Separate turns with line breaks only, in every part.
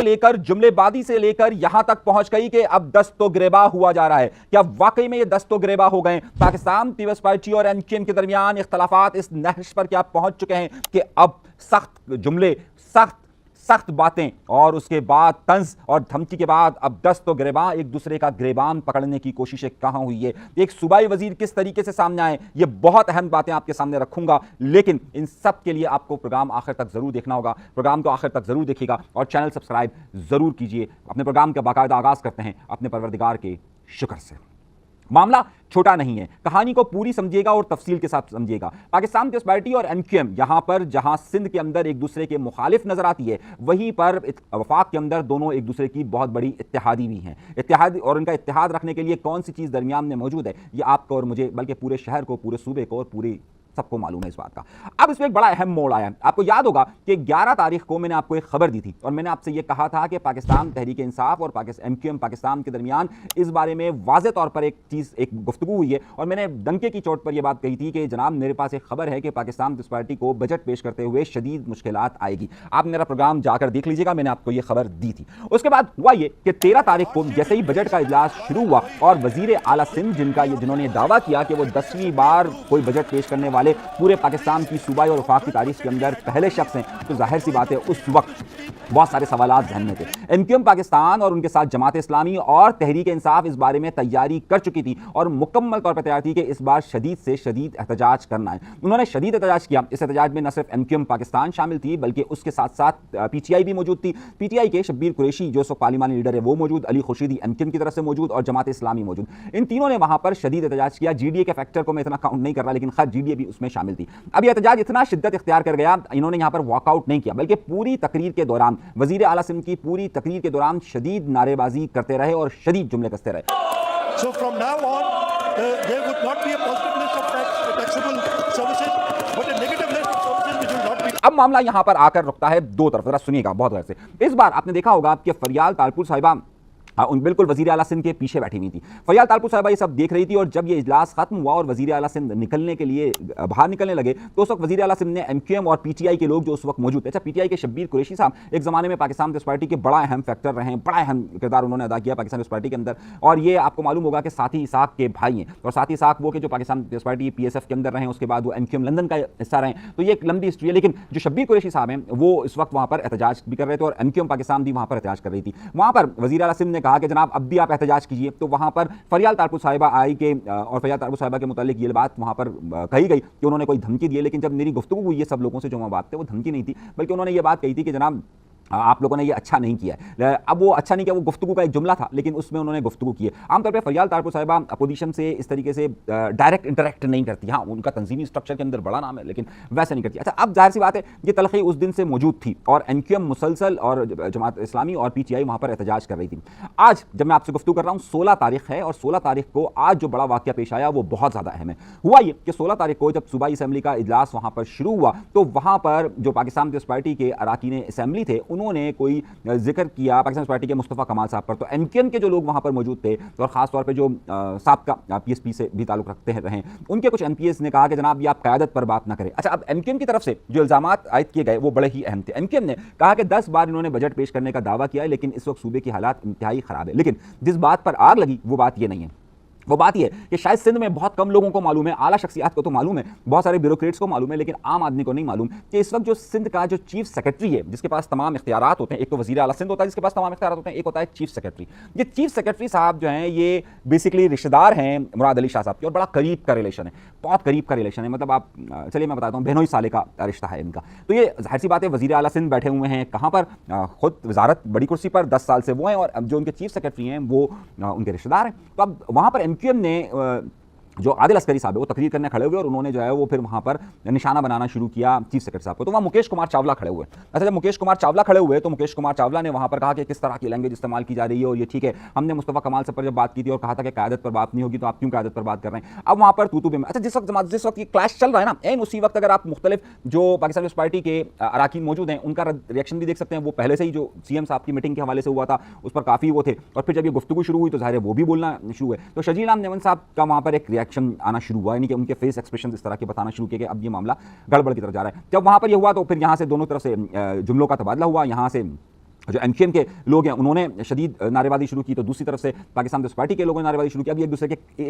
लेकर, जुमलेबाजी से लेकर यहां तक पहुंच गई कि अब दस्तो गिरेबां हुआ जा रहा है। क्या वाकई में ये दस्तो गिरेबां हो गए? पाकिस्तान पीपल्स पार्टी और एमक्यूएम के दरमियान इख्तलाफात इस नहज पर क्या पहुंच चुके हैं कि अब सख्त जुमले, सख्त सख्त बातें और उसके बाद तंज और धमकी के बाद अब दस्त और गिरेबान एक दूसरे का गिरेबान पकड़ने की कोशिशें कहां हुई है? एक सूबाई वजीर किस तरीके से सामने आए, ये बहुत अहम बातें आपके सामने रखूंगा। लेकिन इन सब के लिए आपको प्रोग्राम आखिर तक जरूर देखना होगा। प्रोग्राम को आखिर तक जरूर देखिएगा और चैनल सब्सक्राइब जरूर कीजिए। अपने प्रोग्राम का बाकायदा आगाज करते हैं अपने परवरदिगार के शुक्र से। मामला छोटा नहीं है, कहानी को पूरी समझिएगा और तफसील के साथ समझिएगा। पाकिस्तान पीपल्स पार्टी और एमक्यूएम यहां पर जहां सिंध के अंदर एक दूसरे के मुखालिफ नजर आती है, वहीं पर वफाक के अंदर दोनों एक दूसरे की बहुत बड़ी इत्तेहादी भी हैं। इत्तेहाद और उनका इत्तेहाद रखने के लिए कौन सी चीज़ दरमियान में मौजूद है, ये आपको और मुझे बल्कि पूरे शहर को, पूरे सूबे को और पूरी सबको मालूम है इस बात का। अब इसमें एक बड़ा अहम मोड़ आया। आपको याद होगा कि 11 तारीख को मैंने आपको एक खबर दी थी और मैंने आपसे यह कहा था कि पाकिस्तान तहरीक इंसाफ और एमक्यूएम पाकिस्तान के दरमियान इस बारे में वाज़े तौर पर एक गुफ्तगू हुई है और मैंने डंके की चोट पर यह बात कही थी कि जनाब मेरे पास एक खबर है कि पाकिस्तान पीपल्स पार्टी को बजट पेश करते हुए शदीद मुश्किलात आएगी। आप मेरा प्रोग्राम जाकर देख लीजिएगा, मैंने आपको यह खबर दी थी। उसके बाद हुआ यह कि 13 तारीख को जैसे ही बजट का इजलास शुरू हुआ और वजीर आला सिंध जिन्होंने दावा किया कि वो 10वीं बार कोई बजट पेश करने वाले पूरे पाकिस्तान की सूबाई और वफाक की तारीख के अंदर पहले शख्स हैं, तो जाहिर सी बात है उस वक्त बहुत सारे सवालात ज़हन में थे। एमक्यूएम पाकिस्तान और उनके साथ जमात इस्लामी और तहरीक इंसाफ इस बारे में तैयारी कर चुकी थी और मुकम्मल तौर पर तैयार थी कि इस बार शदीद से शदीद एहतजाज करना है। उन्होंने शदीद एहतजाज किया। इस एहतजाज में न सिर्फ एमक्यूएम पाकिस्तान शामिल थी बल्कि उसके साथ साथ पीटीआई भी मौजूद थी। पीटीआई के शब्बीर कुरैशी जो सो पार्लिमानी लीडर है वो मौजूद, अली खुर्शीदी एमक्यूएम की तरफ से मौजूद और जमात इस्लामी मौजूद। इन तीनों ने वहां पर शदीद एहतजाज किया। जीडीए के फैक्टर को मैं इतना काउंट नहीं कर रहा, लेकिन खैर जीडीए भी उसमें शामिल थी। अब यह एहतजाज इतना शिद्दत इख्तियार कर गया, इन्होंने यहां पर वॉकआउट नहीं किया बल्कि पूरी तकरीर के दौरान, वजीर आला सिंध की पूरी तकरीर के दौरान शदीद नारेबाजी करते रहे और शदीद जुमले कसते रहे।
So from now on, there would not be a positive list of taxable services, but a negative list of services which will not be.
अब मामला यहां पर आकर रुकता है दो तरफ, जरा सुनिएगा बहुत गौर से। इस बार आपने देखा होगा कि फरियाल तालपुर साहिबा उन बिल्कुल वजीर आला सिंध के पीछे बैठी हुई थी। फरियाल तालपुर साहिबा ये सब देख रही थी और जब ये इजलास खत्म हुआ और वजीर आला सिंध निकलने के लिए बाहर निकलने लगे तो उस वक्त वजीर आला सिंध ने एमक्यूएम और पीटीआई के लोग जो उस वक्त मौजूद थे, अच्छा पीटीआई के शब्बीर कुरैशी साहब एक ज़माने में पाकिस्तान पीपल्स पार्टी के बड़ा अहम फैक्टर रहे हैं, बड़ा अहम किरदार उन्होंने अदा किया पाकिस्तान पीपल्स पार्टी के अंदर। और ये आपको मालूम होगा कि साथी इसाक के भाई हैं और साथी इसाक वो कि जो पाकिस्तान पीपल्स पार्टी पीएसएफ के अंदर रहे, उसके बाद वो एमक्यूएम लंदन का हिस्सा रहे। तो ये एक लंबी हिस्ट्री है। लेकिन जो शब्बीर कुरैशी साहब हैं वो इस वक्त वहाँ पर एहतजाज भी कर रहे थे और एमक्यूएम पाकिस्तान भी वहाँ पर एहतजाज कर रही थी। वहाँ पर वजीर आला सिंध ने कहा कि जनाब अब भी आप एहतजाज कीजिए। तो वहां पर फरियाल तालपुर साहिबा आई के और फरियाल तालपुर साहिबा के मुतालिक ये बात वहां पर कही गई कि उन्होंने कोई धमकी दी है, लेकिन जब मेरी गुफ्तगू हुई है सब लोगों से जो वहां बात थी वो धमकी नहीं थी बल्कि उन्होंने ये बात कही थी कि जनाब आप लोगों ने ये अच्छा नहीं किया। अब वो अच्छा नहीं किया, वो गुफ्तगू का एक जुमला था लेकिन उसमें उन्होंने गुफ्तगू की है। आमतौर पर फरियाल तालपुर साहिबा अपोजिशन से इस तरीके से डायरेक्ट इंटरेक्ट नहीं करती। हाँ, उनका तंजीमी स्ट्रक्चर के अंदर बड़ा नाम है लेकिन वैसे नहीं करती। अच्छा, अब जाहिर सी बात है ये तलखी उस दिन से मौजूद थी और एमक्यूएम मुसलसल और जमात इस्लामी और पीटीआई वहाँ पर एहतजाज कर रही थी। आज जब मैं आपसे गुफ्तगू कर रहा हूँ 16 तारीख है और 16 तारीख को आज जो बड़ा वाक़या पेश आया वो बहुत ज़्यादा अहम है। हुआ ये कि 16 तारीख को जब सूबाई असम्बली का इजलास वहाँ पर शुरू हुआ तो वहाँ पर जो पाकिस्तान पीपल्स पार्टी के अरकान असम्बली थे उन्होंने कोई जिक्र किया पाकिस्तान पार्टी के मुस्तफ़ा कमाल साहब पर। तो एमक्यूएम के जो लोग वहां पर मौजूद थे और खास तौर पे जो साबका पीएसपी से भी ताल्लुक रखते रहे, उनके कुछ एमपीएस ने कहा कि जनाब ये आप क़यादत पर बात ना करें। अच्छा, अब एमक्यूएम की तरफ से जो इल्ज़ामात आयद किए गए वो बड़े ही अहम थे। एमक्यूएम ने कहा कि 10 बार इन्होंने बजट पेश करने का दावा किया है लेकिन इस वक्त सूबे की हालात इंतहाई ख़राब है। लेकिन जिस बात पर आग लगी वो बात ये नहीं है, वो बात यह कि शायद सिंध में बहुत कम लोगों को मालूम है, आला शख्सियात को तो मालूम है, बहुत सारे ब्यूरोक्रेट्स को मालूम है, लेकिन आम आदमी को नहीं मालूम कि इस वक्त जो सिंध का जो चीफ सेक्रेटरी है जिसके पास तमाम इख्तियारात होते हैं, एक तो वजीर आला सिंध होता है जिसके पास तमाम इख्तियारात होते हैं, एक होता है चीफ सेक्रेटरी। ये चीफ सेक्रेटरी साहब जो हैं ये बेसिकली रिश्तेदार हैं मुराद अली शाह साहब के और बड़ा करीब का रिलेशन है, बहुत करीब का रिलेशन है। मतलब आप चलिए मैं बताता हूँ, बहनोई साले का रिश्ता है इनका। तो ये जाहिर सी बात है वजीर आला सिंध बैठे हुए हैं कहाँ पर, खुद वजारत बड़ी कुर्सी पर 10 साल से वो हैं और जो उनके चीफ सेक्रेटरी हैं वो उनके रिश्तेदार हैं। तो अब वहाँ पर एमक्यूएम ने जो आदिल अस्करी साहब है वो तकरीर करने खड़े हुए और उन्होंने जो है वो फिर वहाँ पर निशाना बनाना शुरू किया चीफ सेक्रेटरी साहब को। तो वहाँ मुकेश कुमार चावला खड़े हुए। अच्छा, जब मुकेश कुमार चावला खड़े हुए तो मुकेश कुमार चावला ने वहाँ पर कहा कि किस तरह की लैंग्वेज इस्तेमाल की जा रही है और ये ठीक है, हमने मुस्तफ़ा कमाल साहब पर जब बात की थी और कहा था कि क़यादत पर बात नहीं होगी तो आप क्यों क़यादत पर बात कर रहे हैं। अब वहाँ पर तू में अच्छा जिस वक्त ये क्लैश चल रहा है ना, एन उसी वक्त अगर आप मुख्तलिफ जो पाकिस्तान पीपल्स पार्टी के अरकान मौजूद हैं उनका रिएक्शन भी देख सकते हैं। वो पहले से ही जो सीएम साहब की मीटिंग के हवाले से हुआ था उस पर काफ़ी वो थे और फिर जब ये गुफ्तगू शुरू हुई तो ज़ाहिर है वो भी बोलना शुरू हुए। तो शजील आम नेमन साहब का वहाँ पर एक रिएक्शन आना शुरू हुआ, यानी कि उनके फेस एक्सप्रेशन इस तरह के बताना शुरू किए कि अब ये मामला गड़बड़ की तरफ जा रहा है। जब वहाँ पर ये हुआ तो फिर यहाँ से दोनों तरफ से जुमलों का तबादला हुआ। यहाँ से जो एमक्यूएम के लोग हैं उन्होंने शदीद नारेबाजी शुरू की, तो दूसरी तरफ से पाकिस्तान पीपल्स पार्टी के लोगों ने नारेबाजी शुरू की। अब एक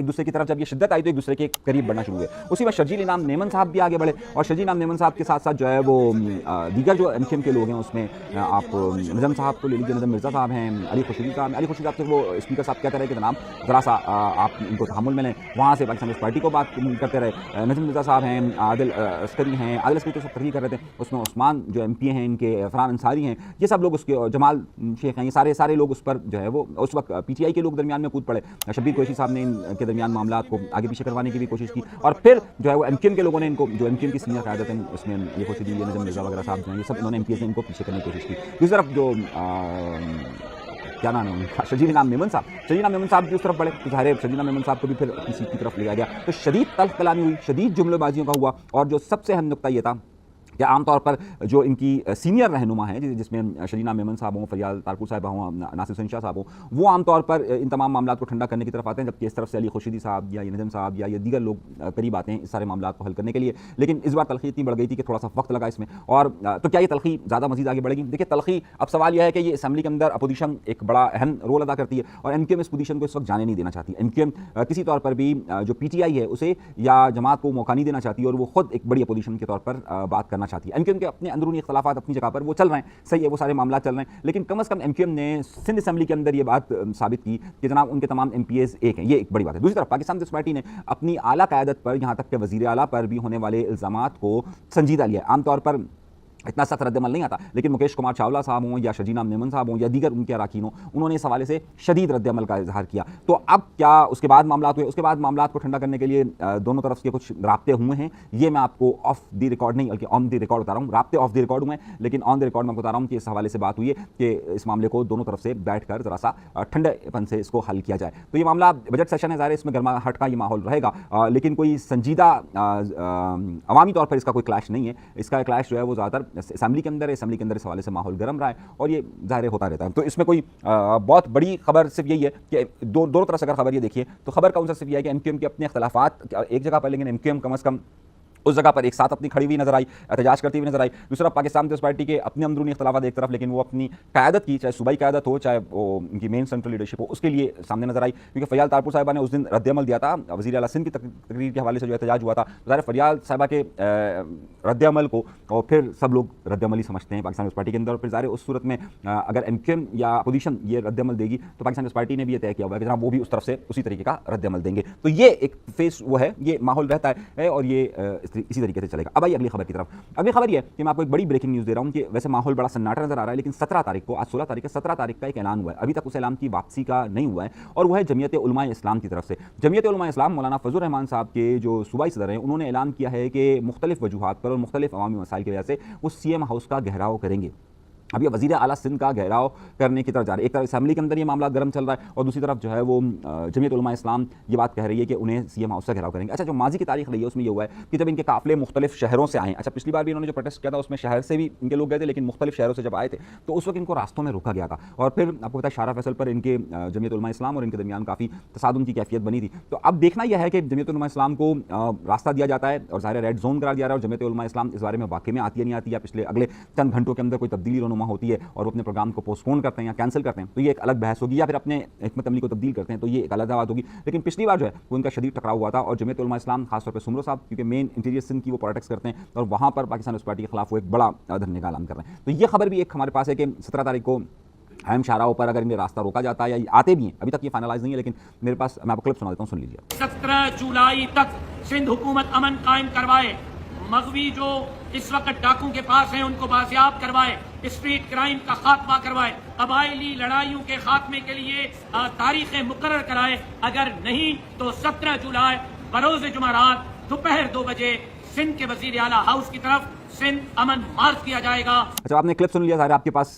दूसरे की तरफ जब ये शिद्दत आई तो एक दूसरे के करीब बढ़ना शुरू हुए। उसी वक्त शर्जील इनाम मेमन साहब भी आगे बढ़े और शर्जील इनाम मेमन साहब के साथ साथ जो है वो दीगर जो एमक्यूएम के लोग हैं उसमें आप निज़म साहब को ले लीजिए, निज़म मिर्ज़ा साहब हैं, अली खुर्शीद साहब। अली खुर्शीद साहब से वो स्पीकर साहब कहते रहे कि जनाब ज़रा सा आप इनको तहम्मुल में लें, वहाँ से पाकिस्तान पीपल्स पार्टी को बात करते रहे। नज़म मिर्ज़ा साहब हैं, आदिल अस्करी हैं, आदिल अस्करी तो सब तकरीर कर रहे थे, उसमें उस्मान जो MP हैं इनके, फरहान अंसारी हैं, ये सब लोग उसके, जमाल शेख हैं, ये सारे लोग उस पर जो है वो उस वक्त PTI के लोग दरमियान में कूद पड़े। शब्बीर कुरैशी साहब ने इनके दरमियान मामला को आगे पीछे करवाने की भी कोशिश की और फिर जो है वो MQM के लोगों ने इनको, जो MQM की सीनियर क़यादत हैं उसमें ये कोशिश दी, नज़म मिर्ज़ा वगैरह साहब जो हैं, ये सब इन्होंने MPs ने इनको पीछे करने की कोशिश की। दूसरी तरफ जो क्या नाम है उनका, शर्जील इनाम मेमन साहब भी उस तरफ बढ़े, तो ज़ाहिर है शर्जील इनाम मेमन साहब को भी फिर अपनी सीट की तरफ लिया गया। तो शदीद तल्ख़ कलामी हुई, शदीद जुमलेबाजियों का हुआ और जो सबसे अहम नुक्ता ये था कि आमतौर पर जो इनकी सीनियर रहनुमा हैं, जिसमें शर्जील इनाम मेमन साहब हों, फरियाल तारकुल साहिबा हों, नासिर हुसैन शाह साहब हों, वो आमतौर पर इन तमाम मामलों को ठंडा करने की तरफ आते हैं, जबकि इस तरफ से अली खुर्शीदी साहब या नज़म साहब या ये दीगर लोग करीब आते हैं इस सारे मामलों को हल करने के लिए। लेकिन इस बार तलखी इतनी बढ़ गई थी कि थोड़ा सा वक्त लगा इसमें। और तो क्या ये तलखी ज़्यादा मजीद आगे बढ़ेगी? देखिए तलखी, अब सवाल यह है कि ये असम्बली के अंदर अपोजिशन एक बड़ा अहम रोल अदा करती है और MQM इस पोजीशन को इस वक्त जाने नहीं देना चाहती। MQM किसी तौर पर भी जो PTI है उसे या जमात को मौका नहीं देना चाहती और वो खुद एक बड़ी अपोजिशन के तौर पर बात करना चाहती है। MQM के अपने अंदरूनी इख्तलाफात अपनी जगह पर वो चल रहे हैं, सही है, वो सारे मामला चल रहे हैं, लेकिन कम से कम MQM ने सिंध असम्बली के अंदर ये बात साबित की कि जनाब उनके तमाम MPs एक हैं, ये एक बड़ी बात है। दूसरी तरफ पाकिस्तान पीपल्स पार्टी ने अपनी आला क़यादत पर, यहाँ तक कि वज़ीर आला पर भी होने वाले इल्ज़ामात को संजीदा लिया। आमतौर पर इतना सख्त रद्दमल नहीं आता, लेकिन मुकेश कुमार चावला साहब हों या शर्जील इनाम मेमन साहब हों या दीगर उनके अराकीन हों, उन्होंने इस हवाले से शदीद रद्दमल का इजहार किया। तो अब क्या उसके बाद मामला हुए, उसके बाद मामला को ठंडा करने के लिए दोनों तरफ के कुछ राब्ते हुए हैं। ये मैं आपको ऑफ द रिकॉर्ड नहीं बल्कि ऑन द रिकॉर्ड बता रहा हूँ। राब्ते ऑफ द रिकॉर्ड हुए हैं, लेकिन ऑन द रिकॉर्ड मैं बता रहा हूँ कि इस हवाले से बात हुई है कि इस मामले को दोनों तरफ से बैठ कर ज़रा सा ठंडेपन से इसको हल किया जाए। तो ये मामला बजट सेशन है, ज़ाहिर है इसमें गर्माहट का ये माहौल रहेगा, लेकिन कोई संजीदा अवामी तौर पर इसका कोई क्लैश नहीं है। इसका क्लैश जो है वो ज़्यादातर असम्बली के अंदर इस हवाले से माहौल गर्म रहा है और ये ज़ाहिर होता रहता है। तो इसमें कोई बहुत बड़ी खबर सिर्फ यही है कि दोनों तरफ से अगर खबर ये देखिए तो खबर का सिर्फ यह है कि MQM के अपने इख्तलाफात एक जगह पर, लेकिन MQM कम अज़ कम उस जगह पर एक साथ अपनी खड़ी हुई नजर आई, एहतजाज करती हुई नजर आई। दूसरा पाकिस्तान पीपल्स पार्टी के अपने अंदरूनी इख्तलाफात एक तरफ, लेकिन वो अपनी क़यादत की, चाहे सूबाई क़यादत हो चाहे वो उनकी मेन सेंट्रल लीडरशिप हो, उसके लिए सामने नजर आई। क्योंकि फरियाल तारपुर साहिबा ने उस दिन रद्दमल दिया था, वज़ीर आला सिंध की तकरीर के हवाले से जो एहतजाज हुआ था, तो ज़ाहिर फरियाल साहिबा के रद्दमल को और फिर सब लोग रद्दमल ही समझते हैं पाकिस्तान पीपल्स पार्टी के अंदर। फिर ज़ाहिर उस सूरत में अगर MQM या अपोजिशन ये रद्दमल देगी तो पाकिस्तान पीपल्स पार्टी ने भी ये तय किया हुआ है कि जनाब वो भी उस तरफ से उसी तरीके का रद्दमल देंगे। तो ये एक फेस वो है, ये माहौल रहता है और ये इसी तरीके से चलेगा। अब आइए अगली खबर की तरफ। अगली खबर ये है कि मैं आपको एक बड़ी ब्रेकिंग न्यूज़ दे रहा हूँ कि वैसे माहौल बड़ा सन्नाटा नजर आ रहा है, लेकिन 17 तारीख को, आज 16 तारीख है, 17 तारीख का एक ऐलान हुआ है। अभी तक उस ऐलान की वापसी का नहीं हुआ है और वह है जमीयत उलमा इस्लाम की तरफ से। जमीयत उलमा इस्लाम मौलाना फजल रहमान साहब के जो सूबाई सदर हैं, उन्होंने ऐलान किया है कि मुख्तलिफ वजूहात पर और मुख्तलिफ अवामी मसाइल की वजह से वो CM हाउस का घेराव करेंगे। अब ये वज़ीर आला सिंध का घेराव करने की तरफ जा रहे हैं। एक तरफ असम्बली के अंदर ये मामला गर्म चल रहा है और दूसरी तरफ जो है वो जमीयत उलमा इस्लाम ये बात कह रही है कि उन्हें CM हाउस का घेराव करेंगे। अच्छा, जो माजी की तारीख रही है उसमें ये हुआ है कि जब इनके काफ़िले मुख्तलिफ शहरों से आए, अच्छा पिछली बार भी इन्होंने जो प्रोटेस्ट किया था उसमें शहर से भी इनके लोग गए थे, लेकिन मुख्तलिफ शहरों से जब आए थे तो उस वक्त इनको रास्तों में रोका गया था और फिर आपको पता है शारा फैसल पर इनके जमीयत उलमा इस्लाम और इनके दरमियान काफ़ी तसादुम की कैफियत बनी थी। तो अब देखना यह है कि जमीयत उलमा इस्लाम को रास्ता दिया जाता है और ज़ाहिर रेड जोन करार दिया रहा है और जमीयत उलमा इस्लाम इस बारे में वाकई में आती है नहीं आती, या पिछले अगले चंद घंटों के अंदर कोई तब्दीली रोनुमा होती है और अपने प्रोग्राम को पोस्टपोन करते हैं या कैंसिल करते हैं, तो ये एक अलग बहस होगी, या फिर अपने हिकमत अमली को तब्दील करते हैं तो ये एक अलग बात होगी। लेकिन पिछली बार जो है वो इनका शदीद टकराव हुआ था और जमीयत उलमा इस्लाम खासतौर पर सुमरो साहब, क्योंकि मेन इंटीरियर सिंध की वो पॉलिटिक्स करते हैं और वहाँ पर पाकिस्तान पीपल्स पार्टी के खिलाफ वो एक बड़ा धरने का ऐलान कर रहे हैं। तो ये खबर भी एक हमारे पास है कि 17 तारीख को अहम शाहराहों पर अगर इन्हें रास्ता रोका जाता है या आते भी हैं, अभी तक ये फाइनलाइज नहीं है, लेकिन मेरे पास, मैं आपको क्लिप सुना देता हूँ, सुन लीजिए।
17 जुलाई तक सिंध हुकूमत अमन कायम करवाए, मगवी जो इस वक्त डाकू के पास हैं उनको बाजियाब करवाए, स्ट्रीट क्राइम का खात्मा करवाए, कबायली लड़ाइयों के खात्मे के लिए तारीखें मुकर्रर कराए। अगर नहीं तो 17 जुलाई बरोज़ जुमेरात दोपहर 2 बजे सिंध के वजीर आला हाउस की तरफ सिंध अमन मार्च किया जाएगा।
अच्छा, आपने क्लिप सुन लिया, सारे आपके पास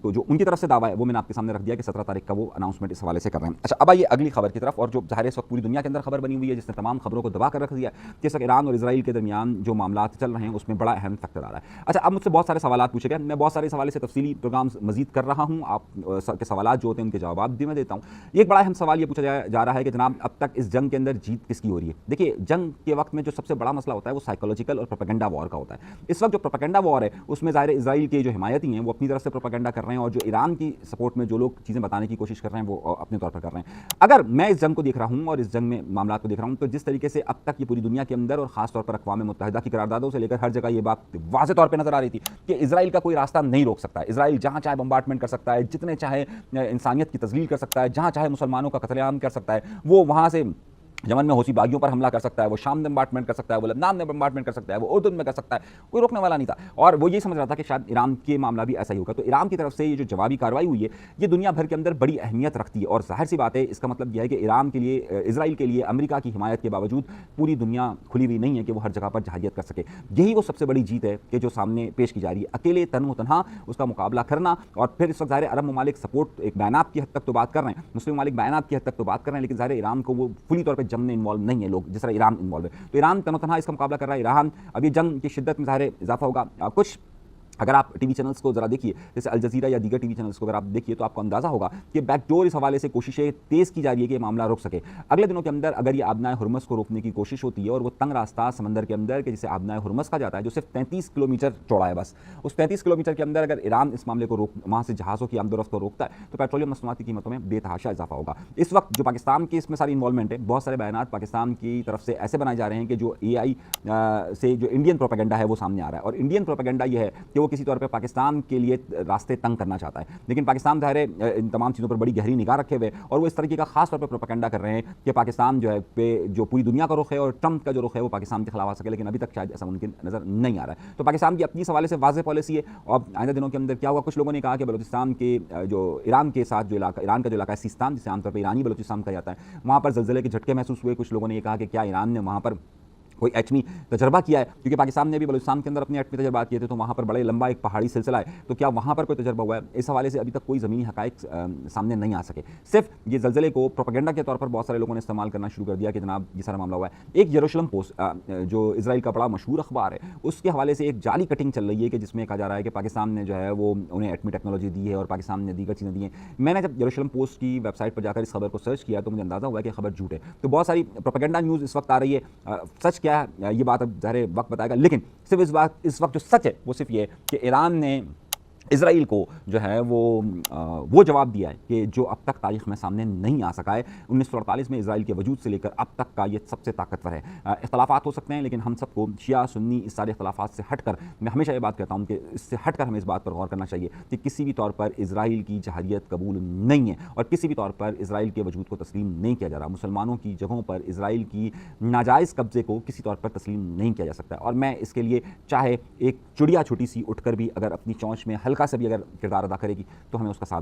तो जो उनकी तरफ से दावा है वो मैंने आपके सामने रख दिया कि 17 तारीख का वो अनाउंसमेंट इस हवाले से कर रहे हैं। अच्छा, अब आइए अगली खबर की तरफ, और जो ज़ाहिर इस वक्त पूरी दुनिया के अंदर खबर बनी हुई है जिसने तमाम खबरों को दबा कर रख दिया है कि इस वक्त ईरान और इजराइल के दरमियान जो मामला चल रहे हैं उसमें बड़ा अहम फैक्टर आ रहा है। अच्छा, अब मुझसे बहुत सारे सवाल पूछे गए, मैं बहुत सारे सवाल से तफसीली प्रोग्राम मजीद कर रहा हूँ, आप के सवाल जो होते हैं उनके जवाब भी मैं देता हूँ। एक बड़ा अहम सवाल ये पूछा जा रहा है कि जनाब अब तक इस जंग के अंदर जीत किसकी हो रही है। देखिए, जंग के वक्त में जो सबसे बड़ा मसला होता है वो साइकोलॉजिकल और प्रोपेगेंडा वॉर का होता है। इस वक्त जो प्रोपेगेंडा वॉर है उसमें ज़ाहिर है इजराइल के जो हिमायती हैं वो अपनी तरफ से प्रोपेगेंडा कर रहे हैं, और जो ईरान की सपोर्ट में जो लोग चीज़ें बताने की कोशिश कर रहे हैं वो अपने तौर पर कर रहे हैं। अगर मैं इस जंग को देख रहा हूँ और इस जंग में मामला को देख रहा हूँ, तो जिस तरीके से अब तक ये पूरी दुनिया के अंदर और खासतौर पर अक़वाम मुत्तहिदा की करारदादों से लेकर हर जगह ये बात वाज़ेह तौर पर नजर आ रही थी कि इजराइल का कोई रास्ता नहीं रोक सकता है। इजराइल जहाँ चाहे बम्बार्टमेंट कर सकता है, जितने चाहे इंसानियत की तज़लील कर सकता है, जहाँ चाहे मुसलमानों का कत्लेआम कर सकता है, वो वहाँ से यमन में हौसी बागियों पर हमला कर सकता है, वो शाम में बम्बार्टमेंट कर सकता है, वो लबनान में बम्बार्टमेंट कर सकता है, वो उर्दन में कर सकता है, कोई रोकने वाला नहीं था। और वो ये समझ रहा था कि शायद ईरान के मामला भी ऐसा ही होगा। तो ईरान की तरफ से ये जो जवाबी कार्रवाई हुई है ये दुनिया भर के अंदर बड़ी अहमियत रखती है, और जाहिर सी बात है इसका मतलब यह है कि ईरान के लिए, इजराइल के लिए अमेरिका की हिमायत के बावजूद पूरी दुनिया खुली हुई नहीं है कि वो हर जगह पर जहादियत कर सके। यही वो सबसे बड़ी जीत है कि जो सामने पेश की जा रही है। अकेले तन्हा उसका मुकाबला करना, और फिर इस वक्त ज़ाहिर अरब ममालिक सपोर्ट एक बैनात की हद तक तो बात कर रहे हैं, मुस्लिम ममालिक बैनात की हद तक तो बात कर रहे हैं, लेकिन ज़ाहिर ईरान को वो फुली तौर पर जंग में इन्वॉल्व नहीं है लोग जिस तरह ईरान इन्वॉल्व है। तो ईरान तनोतन्हा इसका मुकाबला कर रहा है। ईरान अभी जंग की शिद्दत में ज़ाहिर इजाफा होगा। कुछ अगर आप टीवी चैनल्स को ज़रा देखिए, जैसे अल जज़ीरा या दीगर टीवी चैनल्स को अगर आप देखिए तो आपको अंदाज़ा होगा कि बैकडोर इस हवाले से कोशिशें तेज़ की जा रही है कि मामला रुक सके। अगले दिनों के अंदर अगर ये आबनाए हुर्मस को रोकने की कोशिश होती है, और वो तंग रास्ता समंदर के अंदर के जिसे आबनाए हुर्मस कहा जाता है, जो सिर्फ 33 किलोमीटर चौड़ा है, बस उस 33 किलोमीटर के अंदर अगर ईरान इस मामले को वहाँ से जहाज़ों की आमदोरफ्त को रोकता है तो पेट्रोलियम मसनूआत की कीमतों में बेतहाशा इजाफा होगा। इस वक्त जो पाकिस्तान की इसमें सारी इन्वॉल्वमेंट है, बहुत सारे बयान पाकिस्तान की तरफ से ऐसे बनाए जा रहे हैं कि जो AI से जो इंडियन प्रोपेगेंडा है वो सामने आ रहा है, और इंडियन प्रोपेगेंडा ये है कि वो किसी तौर पर पाकिस्तान के लिए रास्ते तंग करना चाहता है। लेकिन पाकिस्तान ज़ाहिर है इन तमाम चीज़ों पर बड़ी गहरी निगाह रखे हुए, और वो इस तरीके का खास तौर पर प्रोपेगेंडा कर रहे हैं कि पाकिस्तान जो है पे जो पूरी दुनिया का रुख है और ट्रंप का जो रुख है वो पाकिस्तान के खिलाफ आ सके, लेकिन अभी तक शायद ऐसा मुमकिन नजर नहीं आ रहा है। तो पाकिस्तान की अपनी इस हवाले से वाज़ेह पॉलिसी है। और आइंदा दिनों के अंदर क्या हुआ, कुछ लोगों ने कहा कि बलूचिस्तान के जो ईरान के साथ जो इलाका, ईरान का जो इलाका है सिस्तान, जिसे आमतौर पर ईरानी बलूचिस्तान कहा जाता है, वहाँ पर ज़लज़ले के झटके महसूस हुए। कुछ लोगों ने ये कहा कि क्या ईरान ने वहाँ पर कोई एटमी तजर्बा किया है, क्योंकि पाकिस्तान ने भी बलूचिस्तान के अंदर अपने एटमी तजर्बा किए थे, तो वहाँ पर बड़े लंबा एक पहाड़ी सिलसिला है, तो क्या वहाँ पर कोई तजर्बा हुआ है? इस हवाले से अभी तक कोई ज़मीनी हक़ाइक़ सामने नहीं आ सके। सिर्फ ये ज़लज़ले को प्रोपेगेंडा के तौर पर बहुत सारे लोगों ने इस्तेमाल करना शुरू कर दिया कि जनाब ये सारा मामला हुआ है। एक यरूशलेम पोस्ट जो इजराइल का बड़ा मशहूर अखबार है, उसके हवाले से एक जाली कटिंग चल रही है कि जिसमें कहा जा रहा है कि पाकिस्तान ने जो है वो उन्हें एटमी टेक्नोलॉजी दी है और पाकिस्तान ने दीगर चीज़ें दी हैं। मैंने जब यरूशलेम पोस्ट की वेबसाइट पर जाकर इस खबर को सर्च किया तो मुझे अंदाज़ा हुआ कि खबर झूठ है। तो बहुत सारी प्रोपेगेंडा न्यूज़ इस वक्त आ रही है। सच क्या है ये बात अब ज़ाहिर वक्त बताएगा, लेकिन सिर्फ इस वक्त जो सच है वो सिर्फ ये कि ईरान ने इजराइल को जो है वो जवाब दिया है कि जो अब तक तारीख में सामने नहीं आ सका है। 1948 में इजराइल के वजूद से लेकर अब तक का ये सबसे ताकतवर है। इख्तलाफात हो सकते हैं, लेकिन हम सबको शिया सुन्नी इस सारे इख्तलाफात से हटकर, मैं हमेशा ये बात कहता हूँ कि इससे हटकर हमें इस बात पर गौर करना चाहिए कि किसी भी तौर पर इजराइल की जहारियत कबूल नहीं है, और किसी भी तौर पर इजराइल के वजूद को तस्लीम नहीं किया जा रहा। मुसलमानों की जगहों पर इजराइल की नाजायज़ कब्जे को किसी तौर पर तस्लीम नहीं किया जा सकता। और मैं इसके लिए चाहे एक चिड़िया छोटी सी उठकर भी अगर अपनी चोंच में हल्का सा भी अगर किरदार अदा करेगी तो हमें उसका साथ